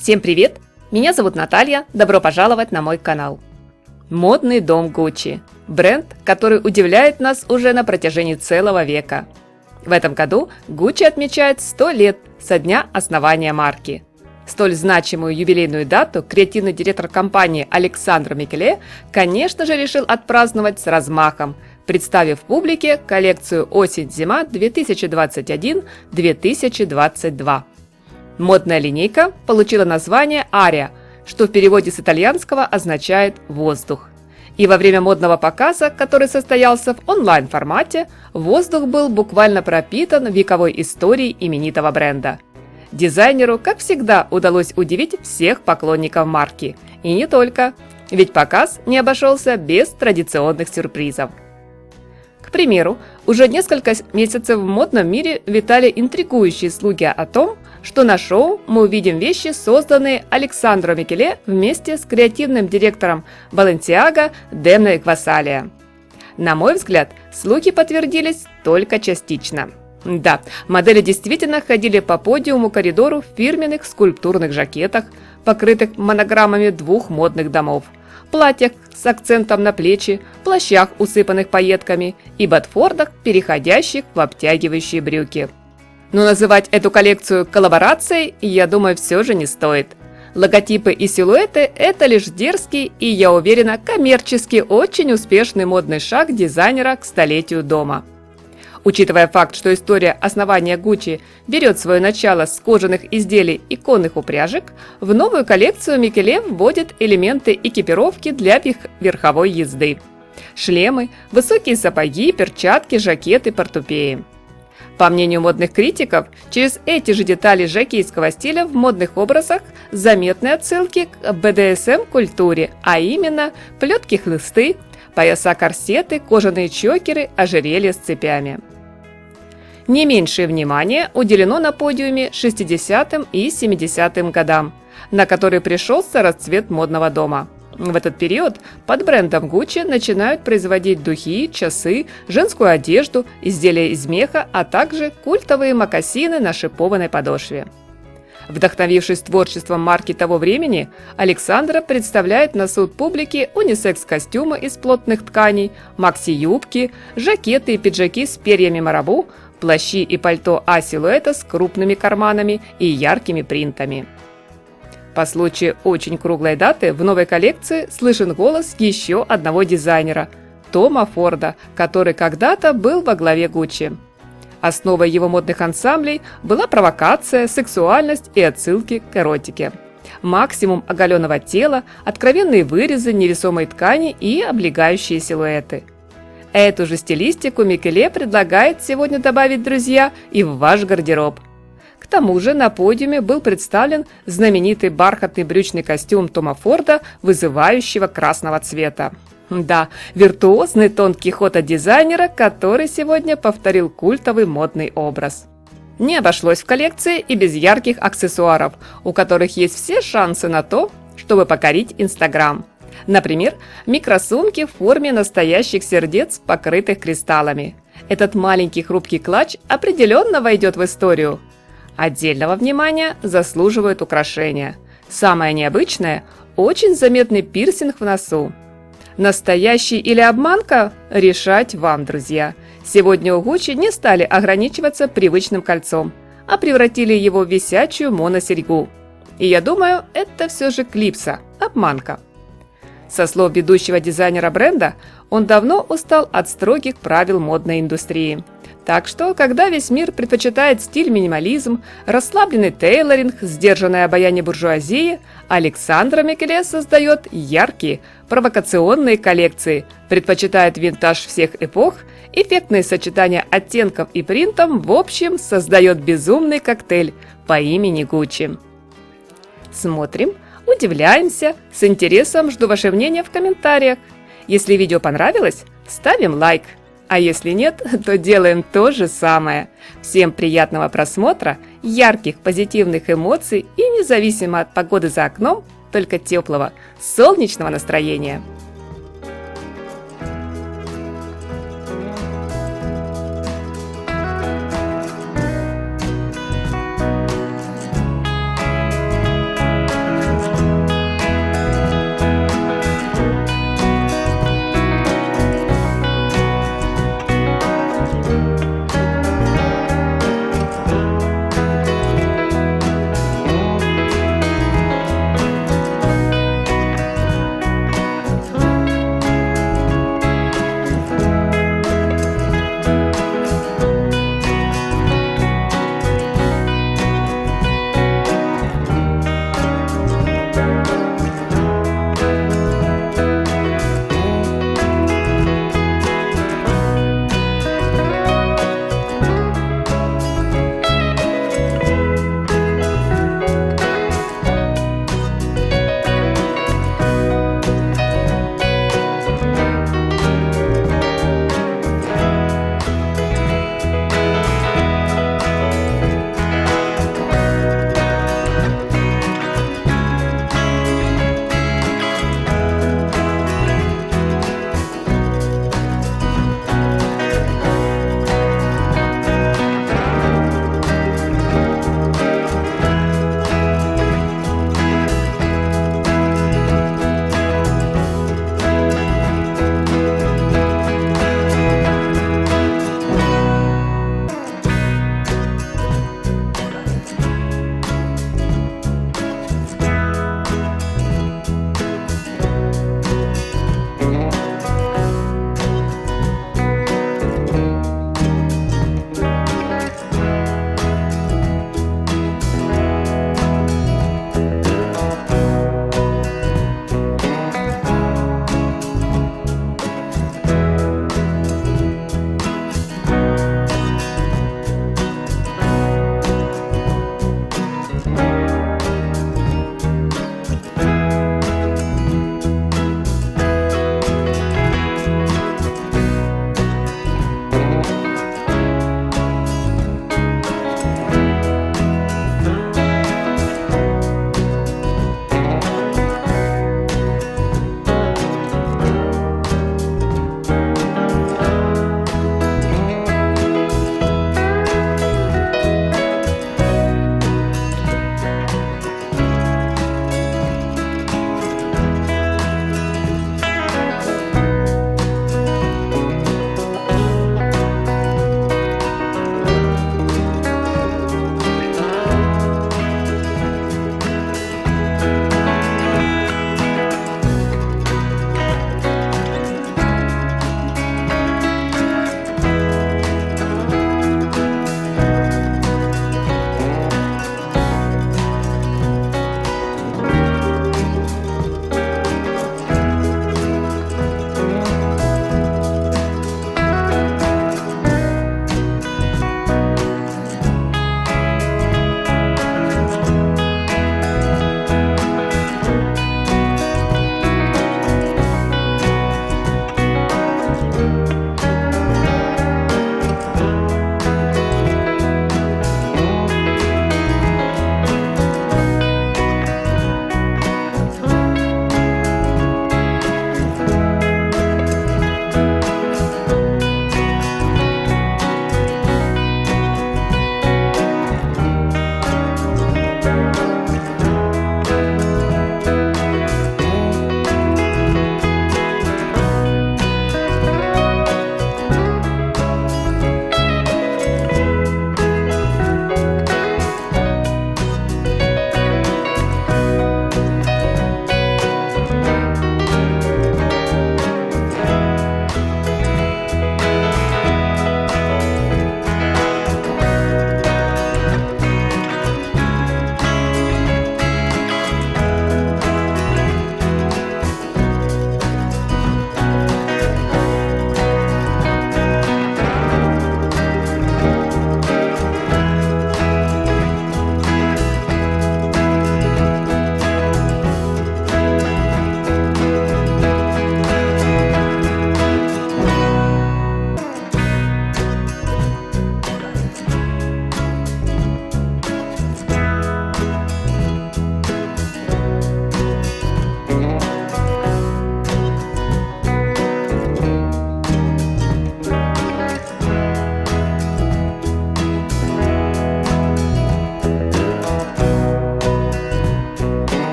Всем привет! Меня зовут Наталья, добро пожаловать на мой канал. Модный дом Gucci – бренд, который удивляет нас уже на протяжении целого века. В этом году Gucci отмечает 100 лет со дня основания марки. Столь значимую юбилейную дату креативный директор компании Александро Микеле, конечно же, решил отпраздновать с размахом, представив публике коллекцию осень-зима 2021-2022. Модная линейка получила название «Ария», что в переводе с итальянского означает «воздух». И во время модного показа, который состоялся в онлайн-формате, воздух был буквально пропитан вековой историей именитого бренда. Дизайнеру, как всегда, удалось удивить всех поклонников марки. И не только, ведь показ не обошелся без традиционных сюрпризов. К примеру, уже несколько месяцев в модном мире витали интригующие слухи о том, что на шоу мы увидим вещи, созданные Александро Микеле вместе с креативным директором Balenciaga Демной Гвасалия. На мой взгляд, слухи подтвердились только частично. Да, модели действительно ходили по подиуму-коридору в фирменных скульптурных жакетах, покрытых монограммами двух модных домов, платьях с акцентом на плечи, плащах, усыпанных пайетками, и ботфордах, переходящих в обтягивающие брюки. Но называть эту коллекцию коллаборацией, я думаю, все же не стоит. Логотипы и силуэты – это лишь дерзкий и, я уверена, коммерчески очень успешный модный шаг дизайнера к столетию дома. Учитывая факт, что история основания Gucci берет свое начало с кожаных изделий и конных упряжек, в новую коллекцию Микеле вводит элементы экипировки для верховой езды. Шлемы, высокие сапоги, перчатки, жакеты, портупеи. По мнению модных критиков, через эти же детали жокейского стиля в модных образах заметны отсылки к БДСМ-культуре, а именно плетки-хлысты, пояса-корсеты, кожаные чокеры, ожерелья с цепями. Не меньшее внимание уделено на подиуме 60-м и 70-м годам, на который пришелся расцвет модного дома. В этот период под брендом Gucci начинают производить духи, часы, женскую одежду, изделия из меха, а также культовые мокасины на шипованной подошве. Вдохновившись творчеством марки того времени, Александро представляет на суд публики унисекс-костюмы из плотных тканей, макси-юбки, жакеты и пиджаки с перьями марабу, плащи и пальто А-силуэта с крупными карманами и яркими принтами. По случаю очень круглой даты в новой коллекции слышен голос еще одного дизайнера – Тома Форда, который когда-то был во главе Gucci. Основой его модных ансамблей была провокация, сексуальность и отсылки к эротике. Максимум оголенного тела, откровенные вырезы, невесомой ткани и облегающие силуэты. Эту же стилистику Микеле предлагает сегодня добавить, друзья, и в ваш гардероб. К тому же на подиуме был представлен знаменитый бархатный брючный костюм Тома Форда, вызывающего красного цвета. Да, виртуозный тонкий ход от дизайнера, который сегодня повторил культовый модный образ. Не обошлось в коллекции и без ярких аксессуаров, у которых есть все шансы на то, чтобы покорить Инстаграм. Например, микросумки в форме настоящих сердец, покрытых кристаллами. Этот маленький хрупкий клатч определенно войдет в историю. Отдельного внимания заслуживают украшения. Самое необычное – очень заметный пирсинг в носу. Настоящий или обманка – решать вам, друзья. Сегодня у Gucci не стали ограничиваться привычным кольцом, а превратили его в висячую моносерьгу. И я думаю, это все же клипса, обманка. Со слов ведущего дизайнера бренда, он давно устал от строгих правил модной индустрии. Так что, когда весь мир предпочитает стиль минимализм, расслабленный тейлоринг, сдержанное обаяние буржуазии, Александро Микеле создает яркие, провокационные коллекции, предпочитает винтаж всех эпох, эффектные сочетания оттенков и принтов, в общем, создает безумный коктейль по имени Gucci. Смотрим, удивляемся, с интересом жду ваше мнение в комментариях. Если видео понравилось, ставим лайк. А если нет, то делаем то же самое. Всем приятного просмотра, ярких позитивных эмоций и, независимо от погоды за окном, только теплого, солнечного настроения.